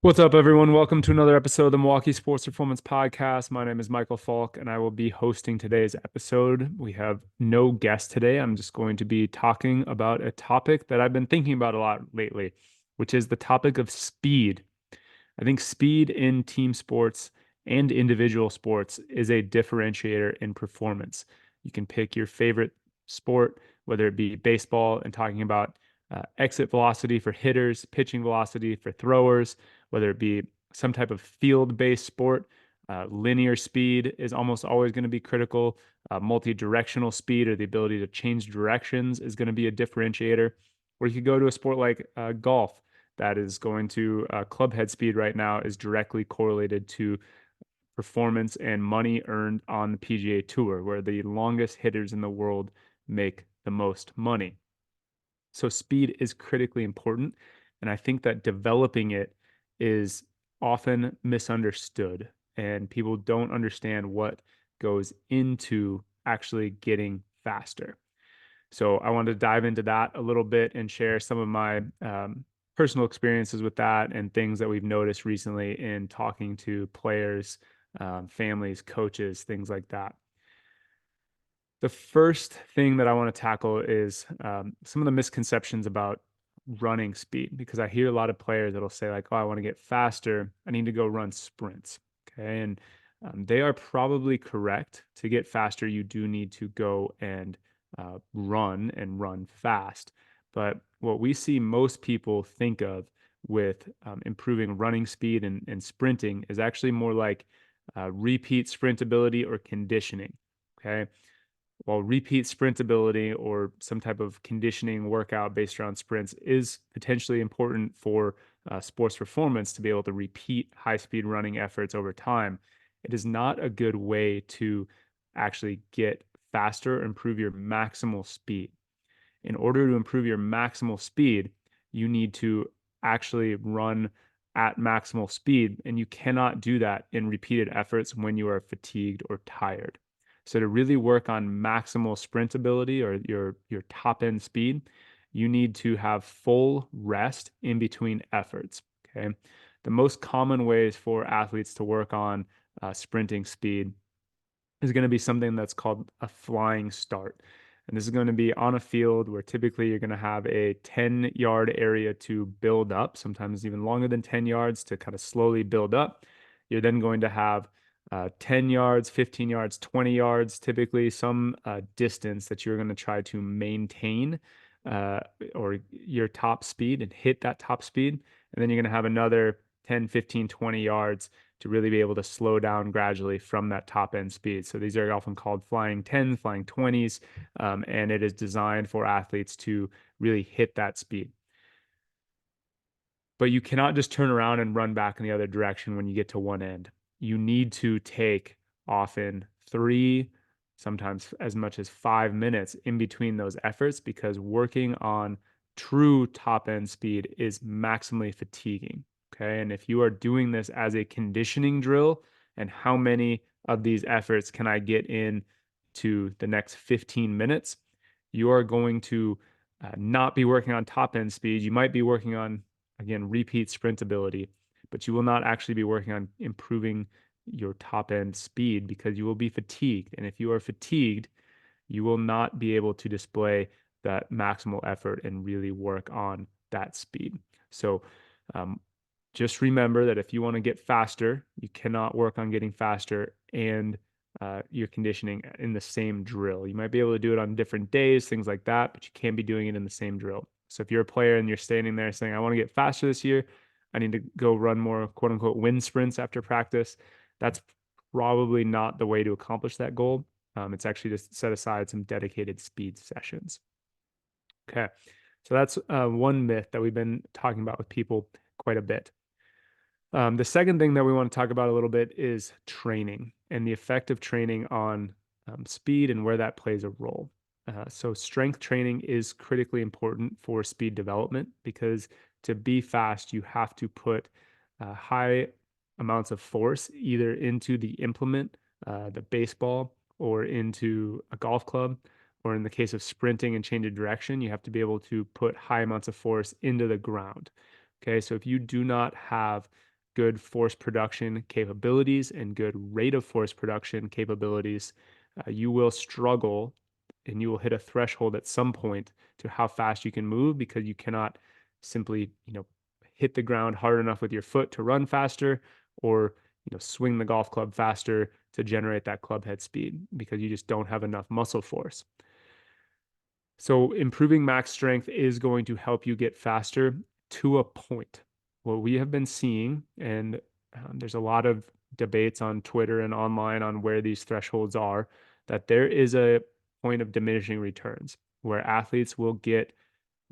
What's up, everyone? Welcome to another episode of the Milwaukee Sports Performance Podcast. My name is Michael Falk, and I will be hosting today's episode. We have no guest today. I'm just going to be talking about a topic that I've been thinking about a lot lately, which is the topic of speed. I think speed in team sports and individual sports is a differentiator in performance. You can pick your favorite sport, whether it be baseball and talking about exit velocity for hitters, pitching velocity for throwers, whether it be some type of field-based sport. Linear speed is almost always going to be critical. Multi-directional speed, or the ability to change directions, is going to be a differentiator. Or you could go to a sport like golf that is going to club head speed right now is directly correlated to performance and money earned on the PGA Tour, where the longest hitters in the world make the most money. So speed is critically important. And I think that developing it is often misunderstood, and people don't understand what goes into actually getting faster. So I wanted to dive into that a little bit and share some of my personal experiences with that and things that we've noticed recently in talking to players, families, coaches, things like that. The first thing that I want to tackle is some of the misconceptions about running speed, because I hear a lot of players that'll say, like, oh, I want to get faster. I need to go run sprints. Okay. And they are probably correct. To get faster, you do need to go and run and run fast. But what we see most people think of with improving running speed and sprinting is actually more like repeat sprint ability or conditioning. Okay. While repeat sprint ability or some type of conditioning workout based around sprints is potentially important for sports performance to be able to repeat high speed running efforts over time, it is not a good way to actually get faster or improve your maximal speed. In order to improve your maximal speed, you need to actually run at maximal speed, and you cannot do that in repeated efforts when you are fatigued or tired. So to really work on maximal sprint ability, or your top end speed, you need to have full rest in between efforts. Okay. The most common ways for athletes to work on sprinting speed is going to be something that's called a flying start. And this is going to be on a field where typically you're going to have a 10-yard area to build up, sometimes even longer than 10 yards to kind of slowly build up. You're then going to have 10 yards, 15 yards, 20 yards, typically some distance that you're going to try to maintain uh, or your top speed and hit that top speed. And then you're going to have another 10, 15, 20 yards to really be able to slow down gradually from that top end speed. So these are often called flying 10s, flying 20s, and it is designed for athletes to really hit that speed. But you cannot just turn around and run back in the other direction when you get to one end. You need to take often 3, sometimes as much as 5 minutes in between those efforts, because working on true top end speed is maximally fatiguing. Okay. And if you are doing this as a conditioning drill, and how many of these efforts can I get in to the next 15 minutes, you are going to not be working on top end speed. You might be working on, again, repeat sprint ability, but you will not actually be working on improving your top end speed, because you will be fatigued. And if you are fatigued, you will not be able to display that maximal effort and really work on that speed. So um, just remember that if you want to get faster, you cannot work on getting faster and your conditioning in the same drill. You might be able to do it on different days, things like that, but you can't be doing it in the same drill. So if you're a player and you're standing there saying, I want to get faster this year, I need to go run more quote unquote wind sprints after practice, that's probably not the way to accomplish that goal. It's actually to set aside some dedicated speed sessions. Okay. So that's one myth that we've been talking about with people quite a bit. The second thing that we want to talk about a little bit is training and the effect of training on speed and where that plays a role. So, strength training is critically important for speed development, because to be fast, you have to put high amounts of force either into the implement, the baseball, or into a golf club. Or in the case of sprinting and change of direction, you have to be able to put high amounts of force into the ground. Okay, so if you do not have good force production capabilities and good rate of force production capabilities, you will struggle and you will hit a threshold at some point to how fast you can move because you cannot simply, hit the ground hard enough with your foot to run faster or, swing the golf club faster to generate that club head speed because you just don't have enough muscle force. So improving max strength is going to help you get faster to a point. What we have been seeing, and there's a lot of debates on Twitter and online on where these thresholds are, that there is a point of diminishing returns where athletes will get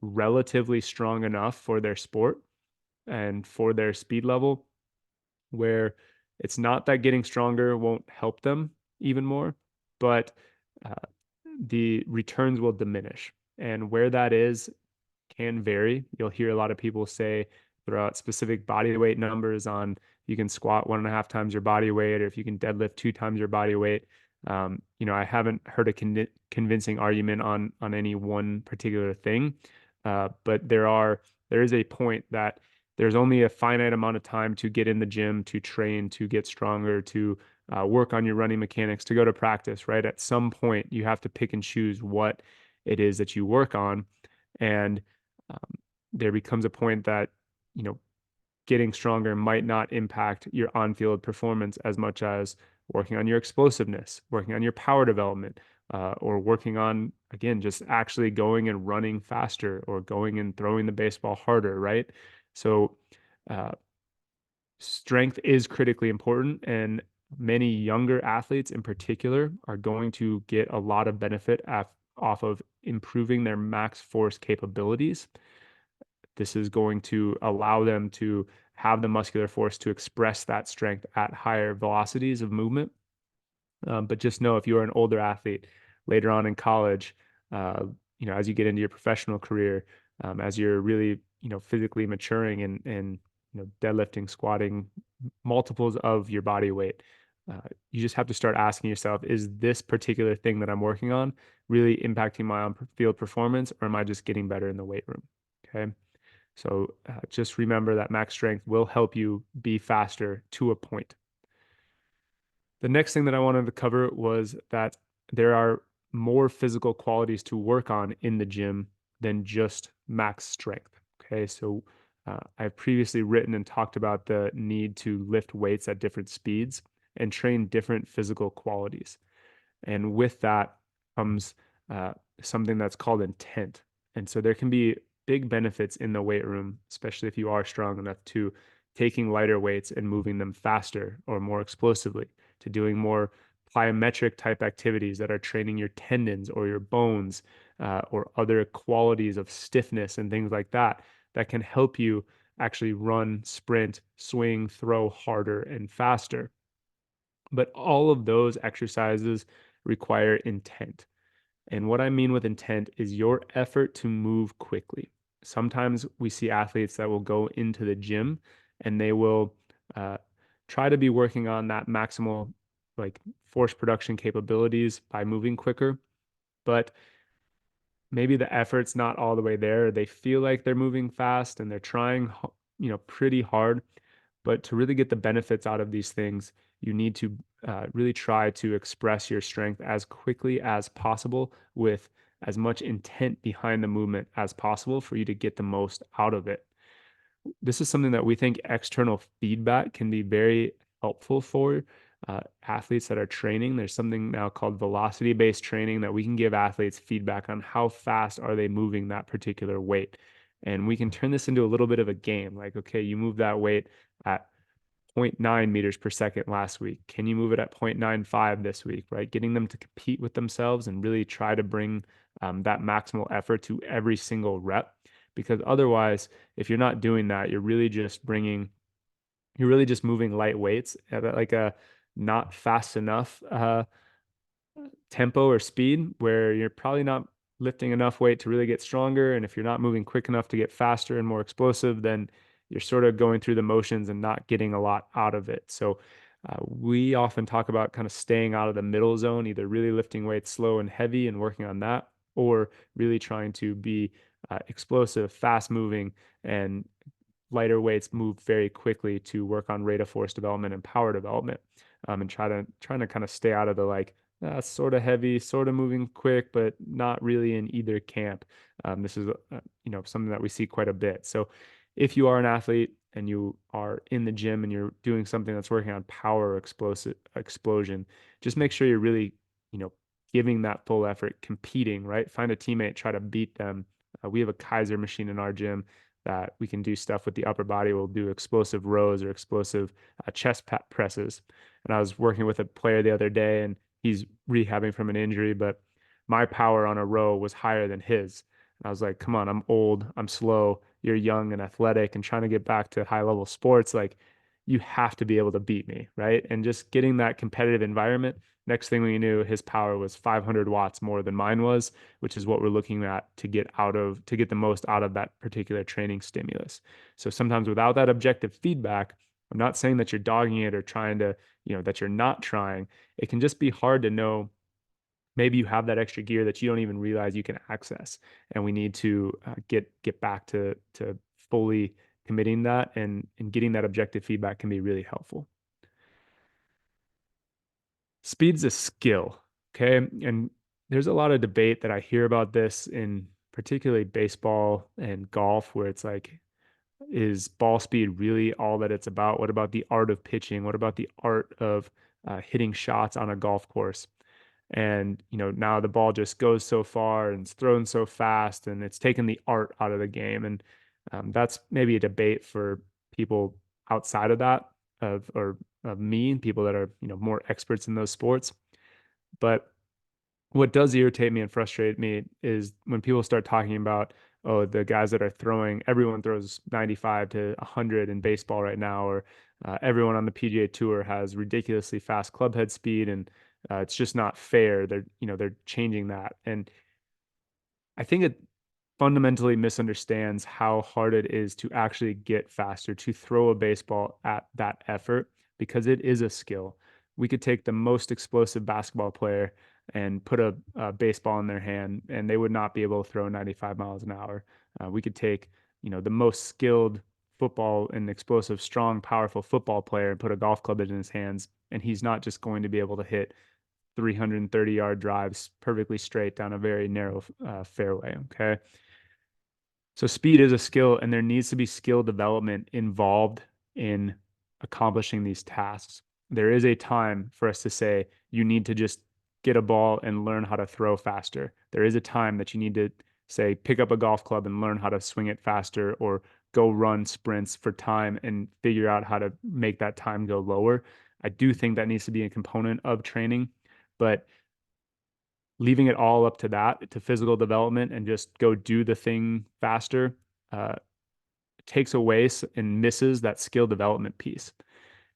relatively strong enough for their sport and for their speed level, where it's not that getting stronger won't help them even more, but uh, the returns will diminish. And where that is can vary. You'll hear a lot of people say throw out specific body weight numbers on you can squat 1.5 times your body weight, or if you can deadlift 2 times your body weight. I haven't heard a convincing argument on any one particular thing, but there is a point that there's only a finite amount of time to get in the gym, to train, to get stronger, to work on your running mechanics, to go to practice, right? At some point, you have to pick and choose what it is that you work on. And there becomes a point that, you know, getting stronger might not impact your on-field performance as much as working on your explosiveness, working on your power development, or working on, again, just actually going and running faster or going and throwing the baseball harder, right? So, uh, strength is critically important, and many younger athletes in particular are going to get a lot of benefit off of improving their max force capabilities. This is going to allow them to have the muscular force to express that strength at higher velocities of movement. But just know if you're an older athlete later on in college, as you get into your professional career, as you're really, physically maturing and deadlifting, squatting multiples of your body weight, you just have to start asking yourself, is this particular thing that I'm working on really impacting my on-field performance, or am I just getting better in the weight room? Okay. So just remember that max strength will help you be faster to a point. The next thing that I wanted to cover was that there are more physical qualities to work on in the gym than just max strength. Okay, so I've previously written and talked about the need to lift weights at different speeds and train different physical qualities. And with that comes something that's called intent. And so there can be big benefits in the weight room, especially if you are strong enough to taking lighter weights and moving them faster or more explosively, to doing more plyometric type activities that are training your tendons or your bones, or other qualities of stiffness and things like that that can help you actually run, sprint, swing, throw harder and faster. But all of those exercises require intent. And what I mean with intent is your effort to move quickly. Sometimes we see athletes that will go into the gym and they will uh, try to be working on that maximal like force production capabilities by moving quicker, but maybe the effort's not all the way there. They feel like they're moving fast and they're trying, pretty hard, but to really get the benefits out of these things, you need to really try to express your strength as quickly as possible with as much intent behind the movement as possible for you to get the most out of it. This is something that we think external feedback can be very helpful for athletes that are training. There's something now called velocity-based training that we can give athletes feedback on how fast are they moving that particular weight. And we can turn this into a little bit of a game. Like, okay, you move that weight at 0.9 meters per second last week. Can you move it at 0.95 this week, right? Getting them to compete with themselves and really try to bring that maximal effort to every single rep. Because otherwise, if you're not doing that, you're really just moving light weights at like a not fast enough tempo or speed where you're probably not lifting enough weight to really get stronger. And if you're not moving quick enough to get faster and more explosive, then you're sort of going through the motions and not getting a lot out of it. So we often talk about kind of staying out of the middle zone, either really lifting weights slow and heavy and working on that, or really trying to be explosive, fast moving, and lighter weights move very quickly to work on rate of force development and power development, and trying to kind of stay out of the like sort of heavy, sort of moving quick, but not really in either camp. This is something that we see quite a bit. So if you are an athlete and you are in the gym and you're doing something that's working on power or explosive explosion, just make sure you're really, giving that full effort, competing, right? Find a teammate, try to beat them. We have a Kaiser machine in our gym that we can do stuff with the upper body. We'll do explosive rows or explosive chest presses. And I was working with a player the other day and he's rehabbing from an injury, but my power on a row was higher than his. And I was like, come on, I'm old, I'm slow, you're young and athletic and trying to get back to high level sports. Like, you have to be able to beat me, right? And just getting that competitive environment. Next thing we knew, his power was 500 watts more than mine was, which is what we're looking at to get the most out of that particular training stimulus. So sometimes without that objective feedback, I'm not saying that you're dogging it or trying to, that you're not trying. It can just be hard to know. Maybe you have that extra gear that you don't even realize you can access, and we need to get back to fully committing that, and getting that objective feedback can be really helpful. Speed's a skill, okay? And there's a lot of debate that I hear about this in particularly baseball and golf, where it's like, is ball speed really all that it's about? What about the art of pitching? What about the art of hitting shots on a golf course? And now the ball just goes so far and it's thrown so fast, and it's taken the art out of the game. And that's maybe a debate for people outside of that, of me, and people that are more experts in those sports. But what does irritate me and frustrate me is when people start talking about, oh, the guys that are throwing, everyone throws 95 to 100 in baseball right now, or everyone on the PGA Tour has ridiculously fast club head speed, and it's just not fair. They're changing that, and I think it fundamentally misunderstands how hard it is to actually get faster, to throw a baseball at that effort, because it is a skill. We could take the most explosive basketball player and put a baseball in their hand, and they would not be able to throw 95 miles an hour. We could take, the most skilled football and explosive, strong, powerful football player and put a golf club in his hands, and he's not just going to be able to hit 330-yard drives perfectly straight down a very narrow fairway. Okay. So speed is a skill, and there needs to be skill development involved in accomplishing these tasks. There is a time for us to say you need to just get a ball and learn how to throw faster. There is a time that you need to say pick up a golf club and learn how to swing it faster, or go run sprints for time and figure out how to make that time go lower. I do think that needs to be a component of training, but leaving it all up to that, to physical development, and just go do the thing faster, uh, takes away and misses that skill development piece.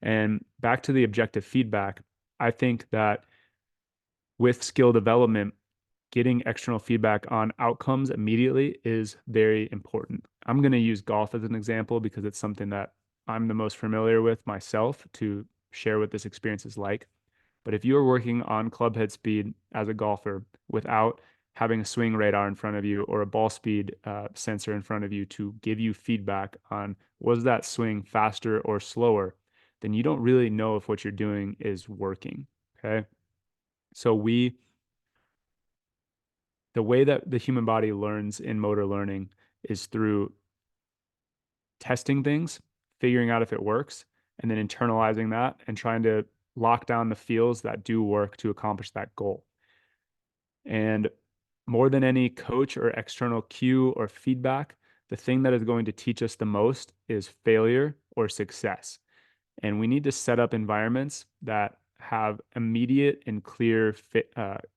And back to the objective feedback, I think that with skill development, getting external feedback on outcomes immediately is very important. I'm going to use golf as an example because it's something that I'm the most familiar with myself, to share what this experience is like. But if you're working on club head speed as a golfer without having a swing radar in front of you or a ball speed sensor in front of you to give you feedback on was that swing faster or slower, then you don't really know if what you're doing is working. Okay. So the way that the human body learns in motor learning is through testing things, figuring out if it works, and then internalizing that and trying to lock down the feels that do work to accomplish that goal. And more than any coach or external cue or feedback, the thing that is going to teach us the most is failure or success. And we need to set up environments that have immediate and clear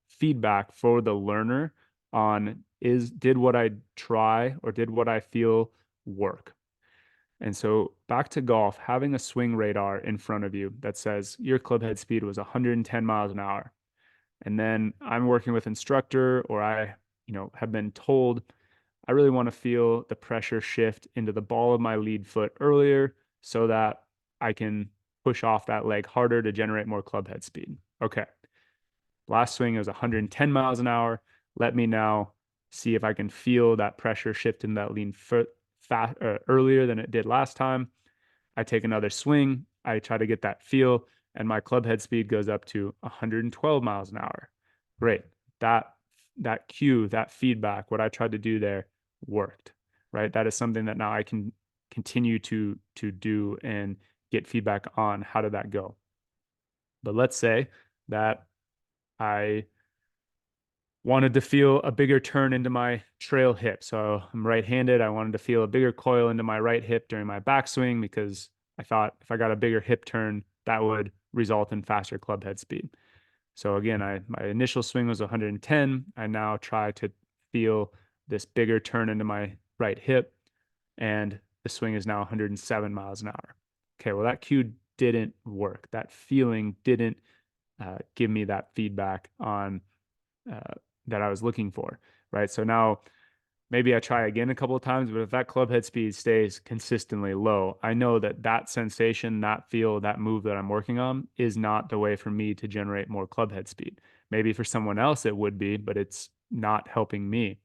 feedback for the learner on, did what I try or did what I feel work? And so back to golf, having a swing radar in front of you that says your club head speed was 110 miles an hour. And then I'm working with instructor, or I, have been told I really want to feel the pressure shift into the ball of my lead foot earlier so that I can push off that leg harder to generate more club head speed. Okay. Last swing is 110 miles an hour. Let me now see if I can feel that pressure shift in that earlier than it did last time. I take another swing. I try to get that feel, and my club head speed goes up to 112 miles an hour. Great. That that cue, that feedback, what I tried to do there worked, right? That is something that now I can continue to do and get feedback on. How did that go? But let's say that I wanted to feel a bigger turn into my trail hip. So I'm right-handed. I wanted to feel a bigger coil into my right hip during my backswing because I thought if I got a bigger hip turn, that would result in faster club head speed. So again, my initial swing was 110. I now try to feel this bigger turn into my right hip, and the swing is now 107 miles an hour. Okay, well, that cue didn't work. That feeling didn't give me that feedback on uh, that I was looking for, right? So now maybe I try again a couple of times, but if that club head speed stays consistently low, I know that that sensation, that feel, that move that I'm working on is not the way for me to generate more club head speed. Maybe for someone else it would be, but it's not helping me.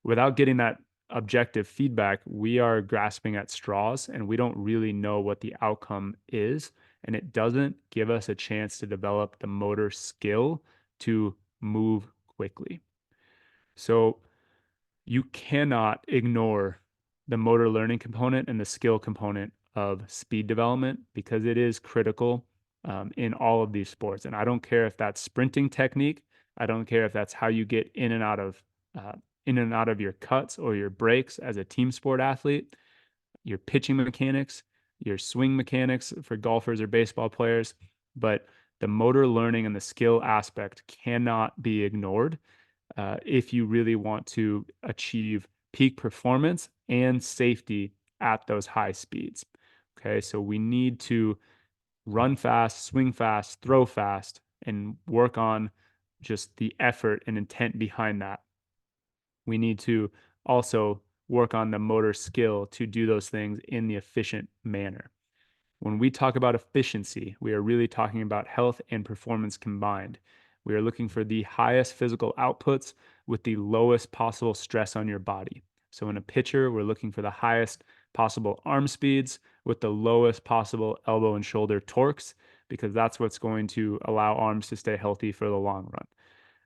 Without getting that objective feedback, we are grasping at straws and we don't really know what the outcome is. And it doesn't give us a chance to develop the motor skill to move quickly. So you cannot ignore the motor learning component and the skill component of speed development because it is critical in all of these sports. And I don't care if that's sprinting technique. I don't care if that's how you get uh, in and out of your cuts or your breaks as a team sport athlete, your pitching mechanics, your swing mechanics for golfers or baseball players. But the motor learning and the skill aspect cannot be ignored if you really want to achieve peak performance and safety at those high speeds. Okay, so we need to run fast, swing fast, throw fast, and work on just the effort and intent behind that. We need to also work on the motor skill to do those things in the efficient manner. When we talk about efficiency, we are really talking about health and performance combined. We are looking for the highest physical outputs with the lowest possible stress on your body. So in a pitcher, we're looking for the highest possible arm speeds with the lowest possible elbow and shoulder torques, because that's what's going to allow arms to stay healthy for the long run.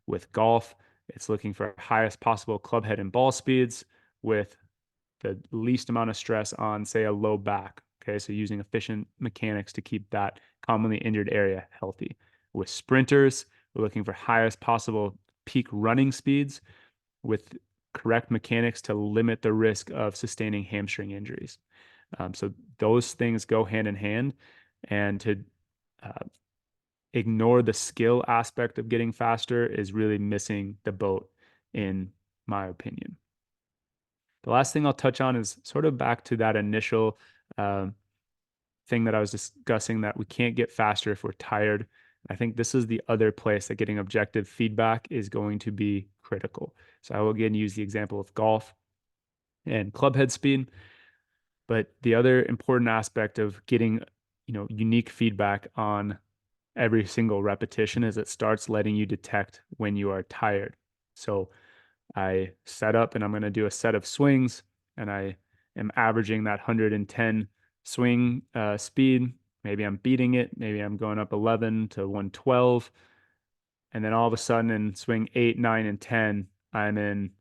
With golf, it's looking for highest possible club head and ball speeds with the least amount of stress on, say, a low back. Okay, so using efficient mechanics to keep that commonly injured area healthy. With sprinters, we're looking for highest possible peak running speeds with correct mechanics to limit the risk of sustaining hamstring injuries. So those things go hand in hand, and to uh, ignore the skill aspect of getting faster is really missing the boat, in my opinion. The last thing I'll touch on is sort of back to that initial thing that I was discussing, that we can't get faster if we're tired. I think this is the other place that getting objective feedback is going to be critical. So I will again use the example of golf and club head speed. But the other important aspect of getting, unique feedback on every single repetition is it starts letting you detect when you are tired. So I set up and I'm going to do a set of swings, and I am averaging that 110 swing speed. Maybe I'm beating it. Maybe I'm going up 11 to 112. And then all of a sudden in swing 8, 9, and 10, I'm in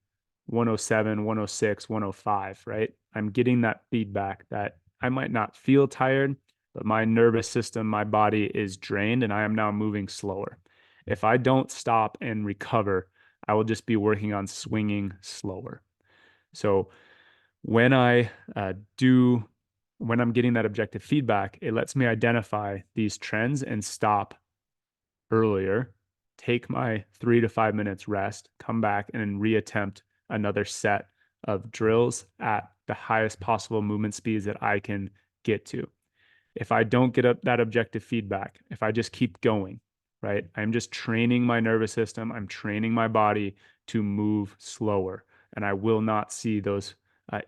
107, 106, 105, right? I'm getting that feedback that I might not feel tired, but my nervous system, my body is drained, and I am now moving slower. If I don't stop and recover, I will just be working on swinging slower. So when I when I'm getting that objective feedback, it lets me identify these trends and stop earlier, take my 3 to 5 minutes rest, come back and reattempt another set of drills at the highest possible movement speeds that I can get to. If I don't get up that objective feedback, if I just keep going, right, I'm just training my nervous system, I'm training my body to move slower, and I will not see those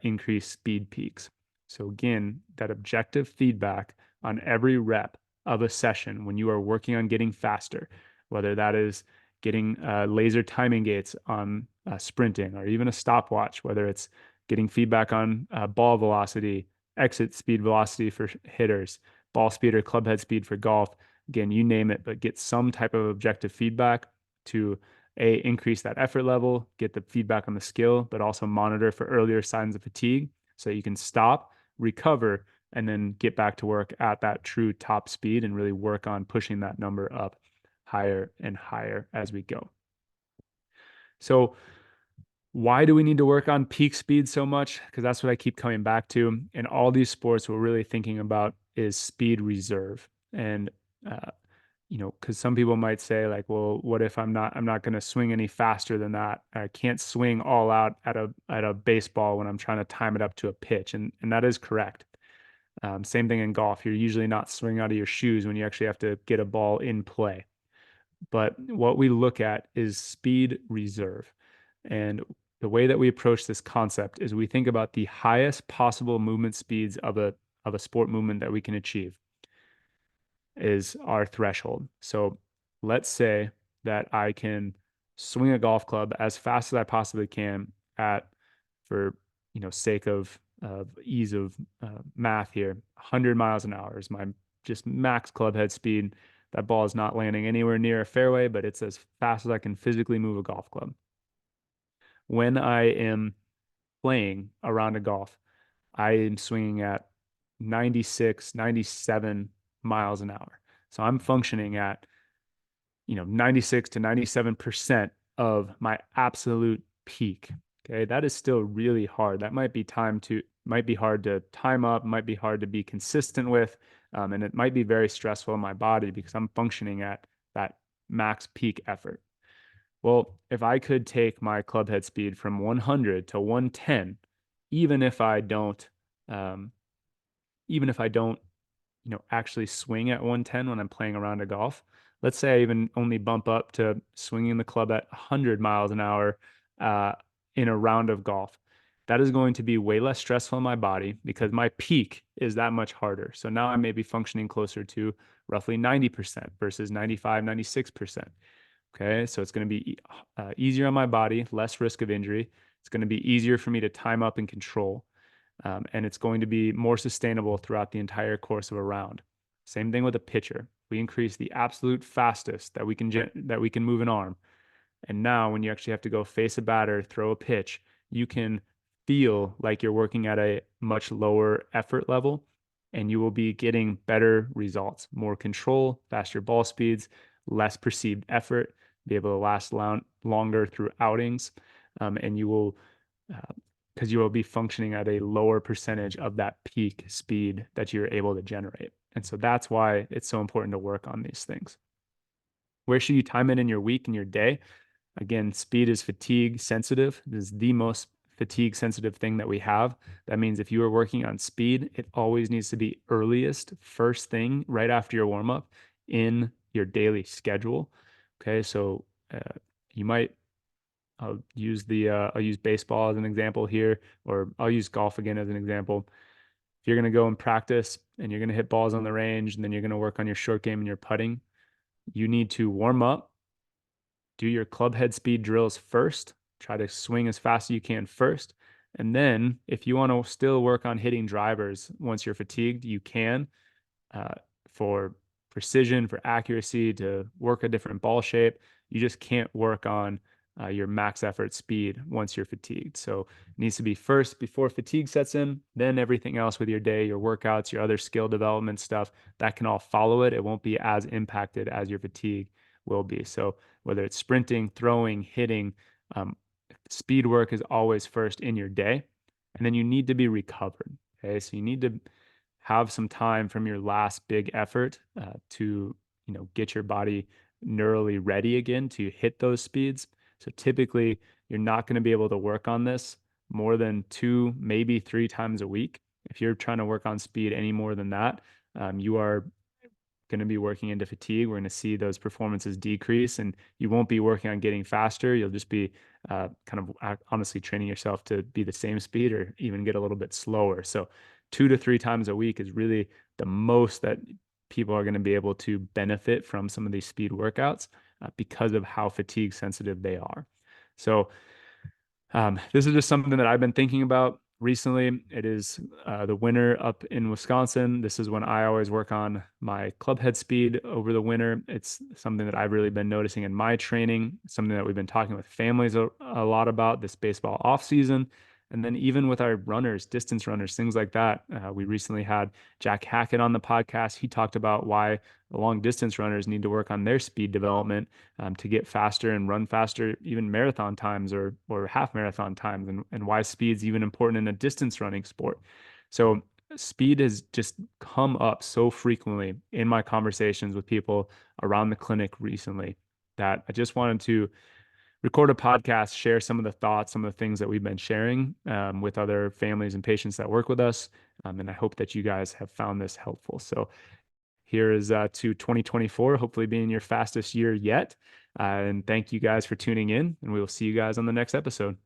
increased speed peaks. So again, that objective feedback on every rep of a session when you are working on getting faster, whether that is getting laser timing gates on sprinting, or even a stopwatch, whether it's getting feedback on ball velocity, exit speed velocity for hitters, ball speed or club head speed for golf. Again, you name it, but get some type of objective feedback to increase that effort level, get the feedback on the skill, but also monitor for earlier signs of fatigue so you can stop, recover, and then get back to work at that true top speed and really work on pushing that number up higher and higher as we go. So why do we need to work on peak speed so much? Because that's what I keep coming back to. In all these sports, what we're really thinking about is speed reserve. And because some people might say like, well, what if I'm not going to swing any faster than that? I can't swing all out at a baseball when I'm trying to time it up to a pitch, and that is correct. Same thing in golf. You're usually not swinging out of your shoes when you actually have to get a ball in play. But what we look at is speed reserve. And the way that we approach this concept is we think about the highest possible movement speeds of a sport movement that we can achieve is our threshold. So let's say that I can swing a golf club as fast as I possibly can at, for sake of ease of math here, 100 miles an hour is my just max club head speed. That ball is not landing anywhere near a fairway, but it's as fast as I can physically move a golf club. When I am playing around a golf, I am swinging at 96, 97 miles an hour. So I'm functioning at 96 to 97% of my absolute peak. Okay, that is still really hard. That might be hard to time up, might be hard to be consistent with, and it might be very stressful on my body because I'm functioning at that max peak effort. Well, if I could take my club head speed from 100 to 110, even if I don't, um, even if I don't actually swing at 110 when I'm playing around a golf. Let's say I even only bump up to swinging the club at 100 miles an hour uh, in a round of golf. That is going to be way less stressful on my body because my peak is that much harder. So now I may be functioning closer to roughly 90% versus 95, 96%. Okay, so it's going to be easier on my body, less risk of injury. It's going to be easier for me to time up and control. And it's going to be more sustainable throughout the entire course of a round. Same thing with a pitcher. We increase the absolute fastest that we can move an arm. And now when you actually have to go face a batter, throw a pitch, you can feel like you're working at a much lower effort level and you will be getting better results, more control, faster ball speeds, less perceived effort, be able to last longer through outings. And you will because you will be functioning at a lower percentage of that peak speed that you're able to generate. And so that's why it's so important to work on these things. Where should you time it in your week and your day? Again, speed is fatigue sensitive. This is the most fatigue sensitive thing that we have. That means if you are working on speed, it always needs to be earliest, first thing, right after your warm up in your daily schedule. Okay, so you might I'll use baseball as an example here, or I'll use golf again as an example. If you're going to go and practice and you're going to hit balls on the range and then you're going to work on your short game and your putting, you need to warm up, do your club head speed drills first, try to swing as fast as you can first. And then if you want to still work on hitting drivers once you're fatigued, you can uh, for precision, for accuracy, to work a different ball shape. You just can't work on your max effort speed once you're fatigued. So it needs to be first before fatigue sets in, then everything else with your day, your workouts, your other skill development stuff, that can all follow it. It won't be as impacted as your fatigue will be. So whether it's sprinting, throwing, hitting, speed work is always first in your day. And then you need to be recovered. Okay. So you need to have some time from your last big effort to get your body neurally ready again to hit those speeds. So typically you're not going to be able to work on this more than 2, maybe 3 times a week. If you're trying to work on speed any more than that, you are going to be working into fatigue. We're going to see those performances decrease, and you won't be working on getting faster. You'll just be kind of honestly training yourself to be the same speed or even get a little bit slower. So 2 to 3 times a week is really the most that people are going to be able to benefit from some of these speed workouts because of how fatigue sensitive they are. So This is just something that I've been thinking about recently. It is the winter up in Wisconsin. This is when I always work on my club head speed over the winter. It's something that I've really been noticing in my training, something that we've been talking with families a lot about this baseball off season. And then even with our runners, distance runners, things like that. We recently had Jack Hackett on the podcast. He talked about why the long distance runners need to work on their speed development to get faster and run faster, even marathon times or half marathon times, and why speed's even important in a distance running sport. So speed has just come up so frequently in my conversations with people around the clinic recently that I just wanted to record a podcast, share some of the thoughts, some of the things that we've been sharing with other families and patients that work with us. And I hope that you guys have found this helpful. So here is to 2024, hopefully being your fastest year yet. And thank you guys for tuning in, and we will see you guys on the next episode.